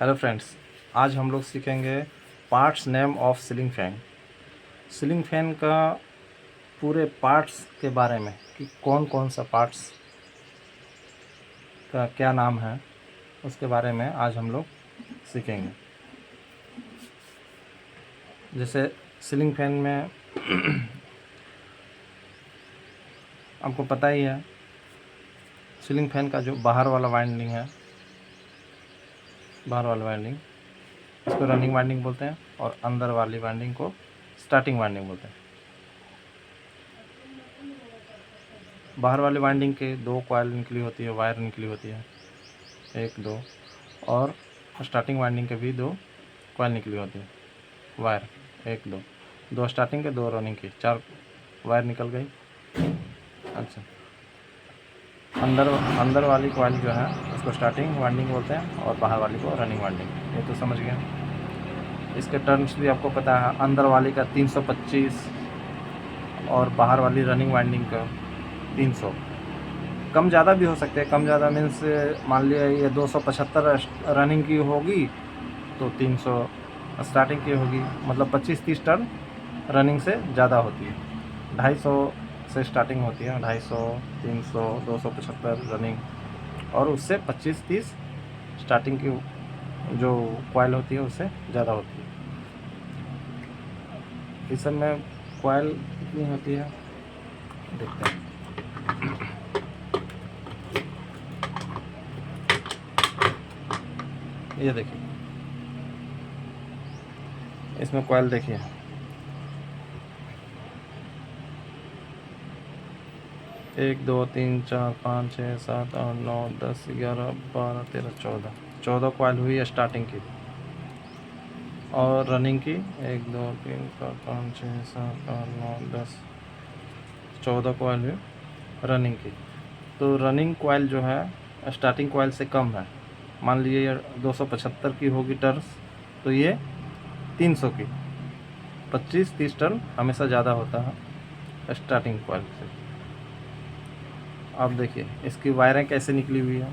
Hello friends, आज हम लोग सीखेंगे parts name of ceiling fan. Ceiling fan का पूरे पार्ट्स के बारे में कि कौन कौन सा पार्ट्स का क्या नाम है, उसके बारे में आज हम लोग सीखेंगे। जैसे सीलिंग फैन में आपको पता ही है, सीलिंग फैन का जो बाहर वाला वाइंडिंग है, बाहर वाला वाइंडिंग इसको रनिंग वाइंडिंग बोलते हैं और अंदर वाली वाइंडिंग को स्टार्टिंग वाइंडिंग बोलते हैं। बाहर वाली वाइंडिंग के दो कॉइल निकली होती है, वायर निकली होती है, एक दो, और स्टार्टिंग वाइंडिंग के भी दो कॉइल निकली होती है, वायर एक दो, दो स्टार्टिंग के दो रनिंग की, चार वायर निकल गई। अच्छा, अंदर वाली कॉइल जो है उसको स्टार्टिंग वाइंडिंग बोलते हैं और बाहर वाली को रनिंग वाइंडिंग। ये तो समझ गए। इसके टर्म्स भी आपको पता है, अंदर वाली का 325 और बाहर वाली रनिंग वाइंडिंग का 300। कम ज़्यादा भी हो सकते हैं, कम ज़्यादा मीन्स मान लिया ये 275 रनिंग की होगी तो 300 स्टार्टिंग की होगी, मतलब 25-30 टर्न रनिंग से ज़्यादा होती है। 250 से स्टार्टिंग होती है, 250, 300, 275 रनिंग, और उससे 25-30 स्टार्टिंग की जो कॉइल होती है उससे ज़्यादा होती है। इस सब में कॉइल कितनी होती है देखते हैं। ये देखिए, इसमें कॉइल देखिए, 1 2 3 4 5 6 7 8 9 10 11 12 13 14 कॉइल हुई है स्टार्टिंग की, और रनिंग की 1 2 3 4 5 6 7 8 9 10 14 कॉइल हुई रनिंग की। तो रनिंग कॉइल जो है स्टार्टिंग कॉइल से कम है। मान लीजिए ये 275 की होगी टर्न्स, तो ये 300 की, 25-30 टर्न हमेशा ज़्यादा होता है स्टार्टिंग कॉइल से। अब देखिए इसकी वायरें कैसे निकली हुई है।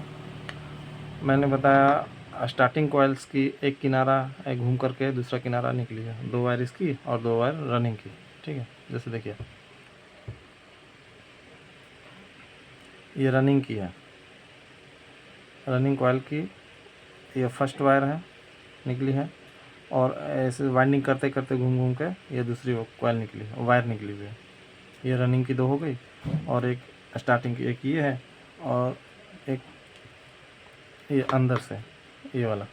मैंने बताया स्टार्टिंग कॉइल्स की एक किनारा एक घूम करके दूसरा किनारा निकली है, दो वायर इसकी और दो वायर रनिंग की, ठीक है। जैसे देखिए ये रनिंग की है, रनिंग कॉइल की ये फर्स्ट वायर है निकली है, और ऐसे वाइंडिंग करते करते घूम घूम के ये दूसरी कॉइल निकली है, वायर निकली हुई है। ये रनिंग की दो हो गई, और एक स्टार्टिंग की एक ये है, और एक ये अंदर से ये वाला,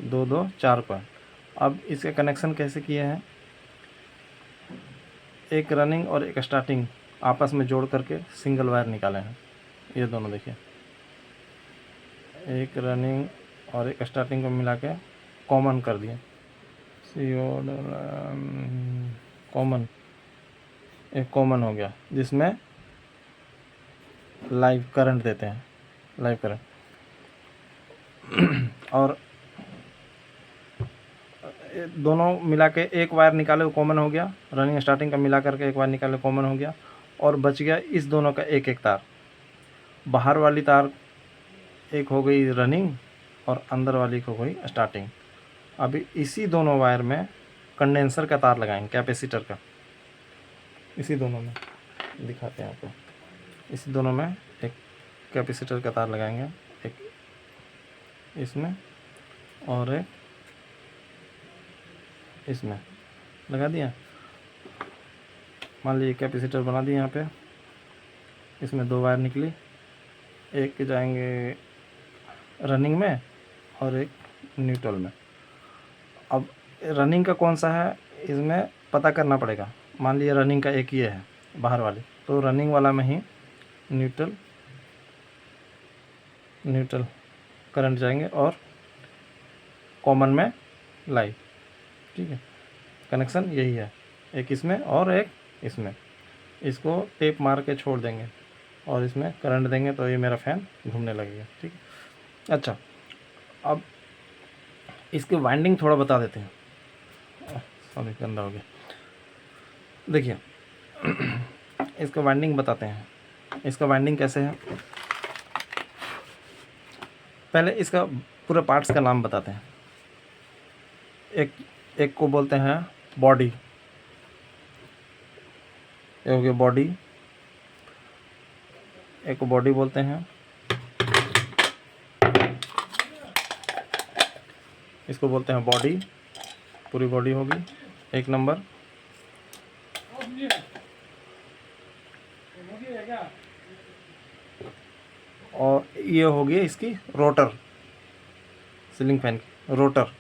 दो दो चार कॉइल। अब इसके कनेक्शन कैसे किए हैं, एक रनिंग और एक स्टार्टिंग आपस में जोड़ करके सिंगल वायर निकाले हैं। ये दोनों देखिए, एक रनिंग और एक स्टार्टिंग को मिला के कॉमन कर दिए, कॉमन, एक कॉमन हो गया जिसमें लाइव करंट देते हैं, लाइव करंट। और दोनों मिला के एक वायर निकाले, कॉमन हो गया, रनिंग स्टार्टिंग का मिला करके एक वायर निकाले, कॉमन हो गया, और बच गया इस दोनों का एक एक तार। बाहर वाली तार एक हो गई रनिंग और अंदर वाली हो गई स्टार्टिंग। अभी इसी दोनों वायर में कंडेंसर का तार लगाएंगे, कैपेसिटर का। इसी दोनों में दिखाते हैं आपको, इसी दोनों में एक कैपेसिटर का तार लगाएंगे, एक इसमें और एक इसमें लगा दिया। मान लीजिए कैपेसिटर बना दिए यहाँ पे, इसमें दो वायर निकली, एक जाएंगे रनिंग में और एक न्यूट्रल में। अब रनिंग का कौन सा है इसमें पता करना पड़ेगा। मान लीजिए रनिंग का एक ये है बाहर वाली, तो रनिंग वाला में ही न्यूट्रल करंट जाएंगे और कॉमन में लाइव, ठीक है। कनेक्शन यही है, एक इसमें और एक इसमें। इसको टेप मार के छोड़ देंगे और इसमें करंट देंगे तो ये मेरा फ़ैन घूमने लगेगा, ठीक है। अच्छा, अब इसके वाइंडिंग थोड़ा बता देते हैं। सॉरी, गंदा हो गया। देखिए इसका वाइंडिंग बताते हैं। इसका वाइंडिंग कैसे है, पहले इसका पूरे पार्ट्स का नाम बताते हैं। एक को बोलते हैं बॉडी, ये हो गया बॉडी, एक को बॉडी बोलते हैं, इसको बोलते हैं बॉडी, पूरी बॉडी होगी एक नंबर। और ये हो गया इसकी रोटर, सीलिंग फैन की रोटर,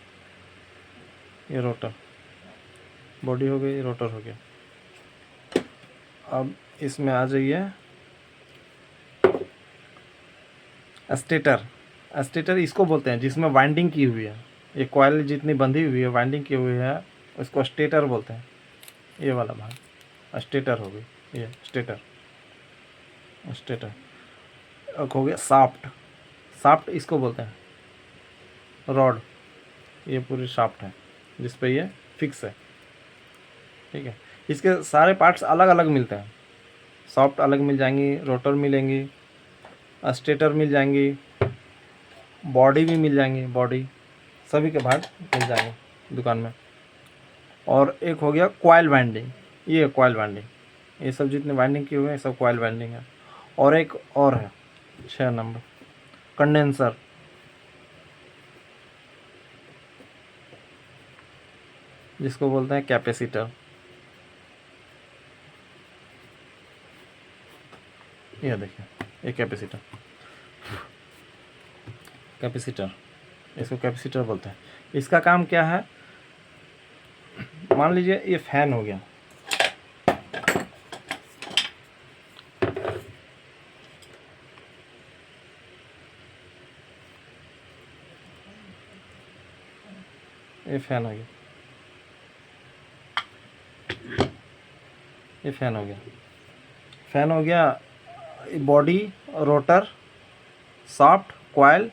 ये रोटर बॉडी हो गई, रोटर हो गया। अब इसमें आ जाइए स्टेटर। स्टेटर इसको बोलते हैं जिसमें वाइंडिंग की हुई है, ये कॉइल जितनी बंधी हुई है, वाइंडिंग की हुई है, उसको स्टेटर बोलते हैं। ये वाला भाग स्टेटर हो गई, ये स्टेटर। स्टेटर हो गया शाफ्ट। शाफ्ट इसको बोलते हैं रॉड, ये पूरी शाफ्ट है जिस पे ये फिक्स है, ठीक है। इसके सारे पार्ट्स अलग अलग मिलते हैं, शाफ्ट अलग मिल जाएंगी, रोटर मिलेंगी, स्टेटर मिल जाएंगी, बॉडी भी मिल जाएंगी, बॉडी सभी के भाग मिल जाएंगे दुकान में। और एक हो गया कॉइल वाइंडिंग, ये कॉइल वाइंडिंग, ये सब जितने वाइंडिंग किए हुए हैं सब कॉइल वाइंडिंग है। और एक और है 6 नंबर कंडेंसर, जिसको बोलते हैं कैपेसिटर। ये देखिए ये कैपेसिटर, कैपेसिटर इसको कैपेसिटर बोलते हैं। इसका काम क्या है, मान लीजिए ये फैन हो गया, ये फैन हो गया, ये फैन हो गया, फैन हो गया, बॉडी, रोटर, शाफ्ट, कॉइल,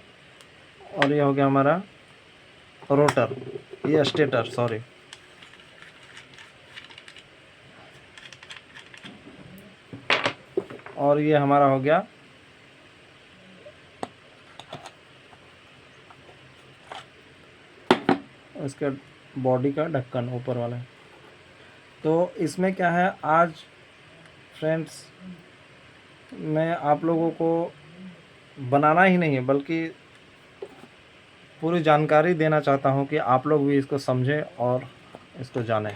और ये हो गया हमारा रोटर, ये स्टेटर, सॉरी। और ये हमारा हो गया इसके बॉडी का ढक्कन ऊपर वाला। तो इसमें क्या है, आज फ्रेंड्स मैं आप लोगों को बनाना ही नहीं है बल्कि पूरी जानकारी देना चाहता हूं कि आप लोग भी इसको समझें और इसको जानें।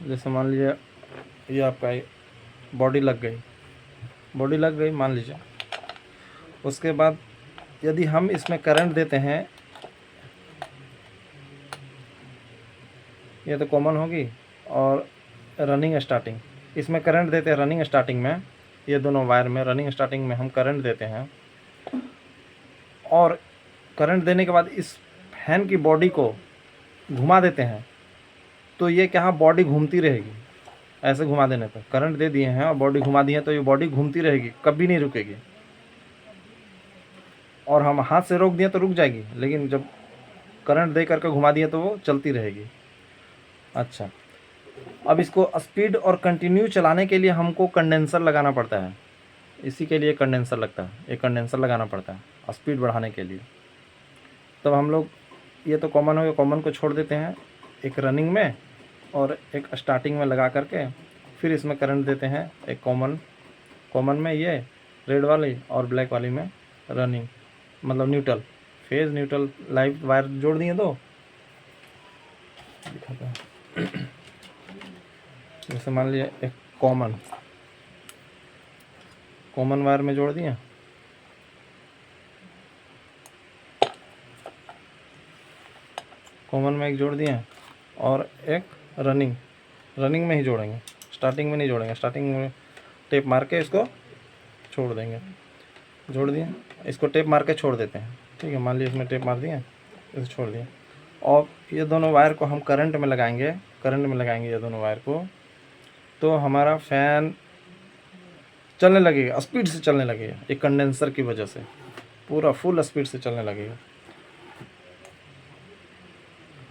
जैसे मान लीजिए ये आपका बॉडी लग गई मान लीजिए, उसके बाद यदि हम इसमें करंट देते हैं, ये तो कॉमन होगी, और रनिंग स्टार्टिंग, इसमें करंट देते हैं रनिंग स्टार्टिंग में, ये दोनों वायर में रनिंग स्टार्टिंग में हम करंट देते हैं। और करंट देने के बाद इस फैन की बॉडी को घुमा देते हैं, तो ये क्या बॉडी घूमती रहेगी। ऐसे घुमा देने पर करंट दे दिए हैं और बॉडी घुमा दी है तो ये बॉडी घूमती रहेगी, कभी नहीं रुकेगी। और हम हाथ से रोक दिए तो रुक जाएगी, लेकिन जब करंट दे करके घुमा दिए तो वो चलती रहेगी। अच्छा, अब इसको स्पीड और कंटिन्यू चलाने के लिए हमको कंडेंसर लगाना पड़ता है, इसी के लिए कंडेंसर लगता है, एक कंडेंसर लगाना पड़ता है स्पीड बढ़ाने के लिए। तब हम लोग, ये तो कॉमन हो गया, कॉमन को छोड़ देते हैं, एक रनिंग में और एक स्टार्टिंग में लगा करके फिर इसमें करंट देते हैं, एक कॉमन में ये रेड वाली और ब्लैक वाली में रनिंग, मतलब neutral, phase neutral live wire जोड़ दिए दो, दिखाता है। जैसे मान लीजिए एक कॉमन वायर में जोड़ दिए, कॉमन में एक जोड़ दिए, और एक रनिंग में ही जोड़ेंगे, स्टार्टिंग में नहीं जोड़ेंगे, स्टार्टिंग में टेप मार के इसको छोड़ देंगे, जोड़ दिए, इसको टेप मार के छोड़ देते हैं, ठीक है। मान लीजिए इसमें टेप मार दिए, इसे छोड़ दिए, और ये दोनों वायर को हम करंट में लगाएंगे ये दोनों वायर को, तो हमारा फैन चलने लगेगा, स्पीड से चलने लगेगा, एक कंडेंसर की वजह से पूरा फुल स्पीड से चलने लगेगा।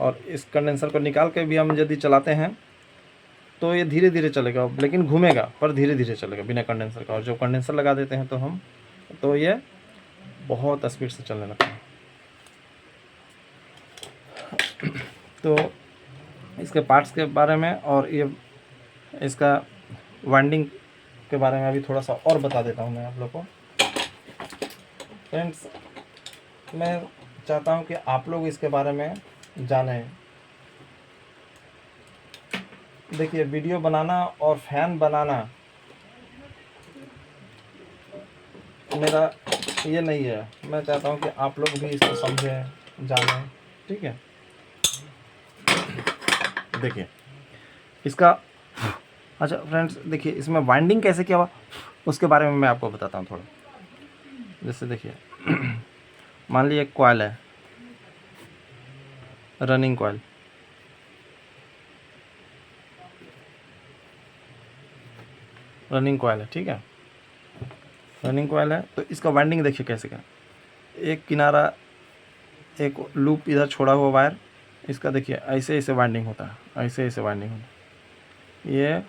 और इस कंडेंसर को निकाल के भी हम यदि चलाते हैं तो ये धीरे धीरे चलेगा, लेकिन घूमेगा पर धीरे धीरे चलेगा बिना कंडेंसर का। और जो कंडेंसर लगा देते हैं तो हम तो ये बहुत स्पीड से चलने लगता है। तो इसके पार्ट्स के बारे में और ये इसका वाइंडिंग के बारे में अभी थोड़ा सा और बता देता हूँ मैं आप लोग को। फ्रेंड्स, मैं चाहता हूँ कि आप लोग इसके बारे में जानें। देखिए, वीडियो बनाना और फैन बनाना मेरा ये नहीं है। मैं चाहता हूँ कि आप लोग भी इसको समझें, जानें, ठीक है। देखिए इसका, अच्छा फ्रेंड्स, देखिए इसमें वाइंडिंग कैसे किया हुआ उसके बारे में मैं आपको बताता हूँ थोड़ा। जैसे देखिए मान लीजिए एक कॉइल है, रनिंग कॉइल, है, ठीक है। रनिंग कॉइल है तो इसका वाइंडिंग देखिए कैसे का। एक किनारा, एक लूप इधर छोड़ा हुआ वायर, इसका देखिए ऐसे ऐसे वाइंडिंग होता है, ऐसे ऐसे वाइंडिंग होता है। ये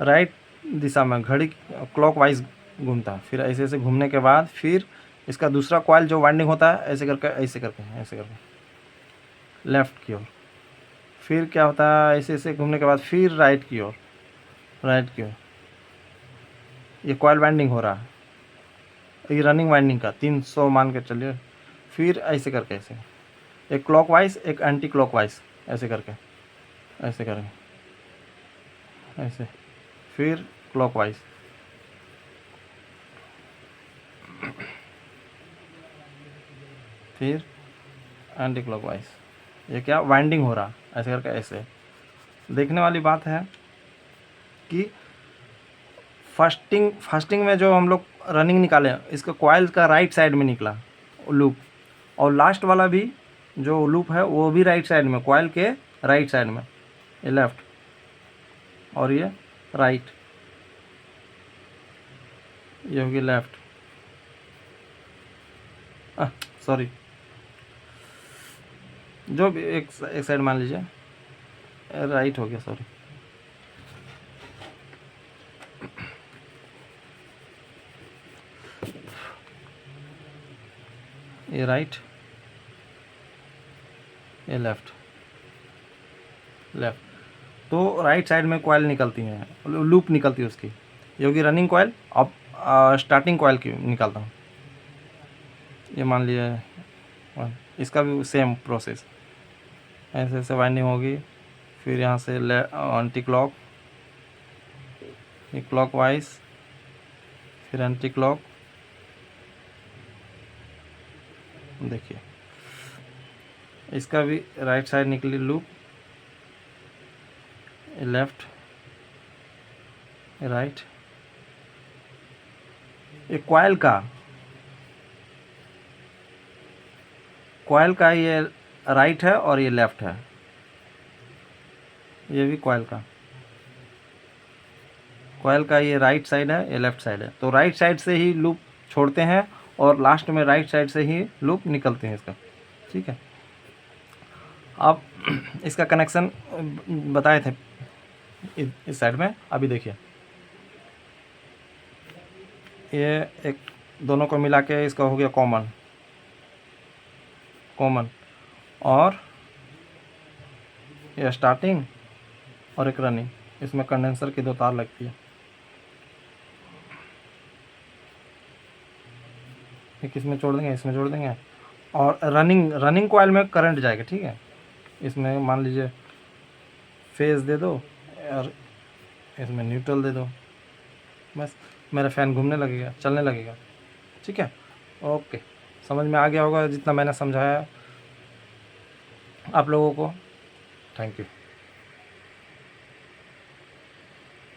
राइट दिशा में घड़ी क्लॉकवाइज घूमता है। फिर ऐसे ऐसे घूमने के बाद फिर इसका दूसरा कॉइल जो वाइंडिंग होता है ऐसे करके ऐसे करके लेफ़्ट की ओर। फिर क्या होता है, ऐसे ऐसे घूमने के बाद फिर राइट की ओर, ये कॉइल वाइंडिंग हो रहा है। ये रनिंग वाइंडिंग का 300 मान के चलिए। फिर ऐसे करके ऐसे, एक क्लॉकवाइज एक एंटी क्लॉकवाइज, ऐसे करके ऐसे, फिर क्लॉकवाइज, फिर एंटी क्लॉकवाइज। ये क्या वाइंडिंग हो रहा, ऐसे करके ऐसे। देखने वाली बात है कि फर्स्टिंग में जो हम लोग रनिंग निकाले, इसका कॉइल का राइट साइड में निकला लूप, और लास्ट वाला भी जो लूप है वो भी राइट साइड में, कॉइल के राइट साइड में। ये लेफ्ट और ये राइट, ये होगी लेफ्ट, सॉरी, जो भी एक साइड मान लीजिए राइट हो गया, सॉरी। ये राइट, ये लेफ्ट। तो राइट साइड में कॉइल निकलती हैं, लूप निकलती है उसकी। ये होगी रनिंग कॉइल। अब स्टार्टिंग कॉइल की निकालता हूँ। ये मान लिया, इसका भी सेम प्रोसेस, ऐसे ऐसे वाइंडिंग होगी। फिर यहाँ से एंटी क्लॉक, ये क्लॉक वाइज, फिर एंटी क्लॉक। देखिए इसका भी राइट साइड निकली लूप, लेफ्ट, राइट। ये कॉइल का ये राइट है और ये लेफ्ट है। ये भी कॉइल का ये राइट साइड है, ये लेफ्ट साइड है। तो राइट साइड से ही लूप छोड़ते हैं और लास्ट में राइट साइड से ही लूप निकलते हैं इसका, ठीक है। अब इसका कनेक्शन बताए थे इस साइड में। अभी देखिए ये एक दोनों को मिला के इसका हो गया कॉमन, और ये स्टार्टिंग और एक रनिंग। इसमें कंडेंसर की 2 तार लगती है। एक इसमें जोड़ देंगे, इसमें जोड़ देंगे, और रनिंग कॉइल में करंट जाएगा, ठीक है। इसमें मान लीजिए फेज दे दो और इसमें न्यूट्रल दे दो, बस मेरा फ़ैन घूमने लगेगा, चलने लगेगा, ठीक है। ओके, समझ में आ गया होगा जितना मैंने समझाया आप लोगों को। Thank you.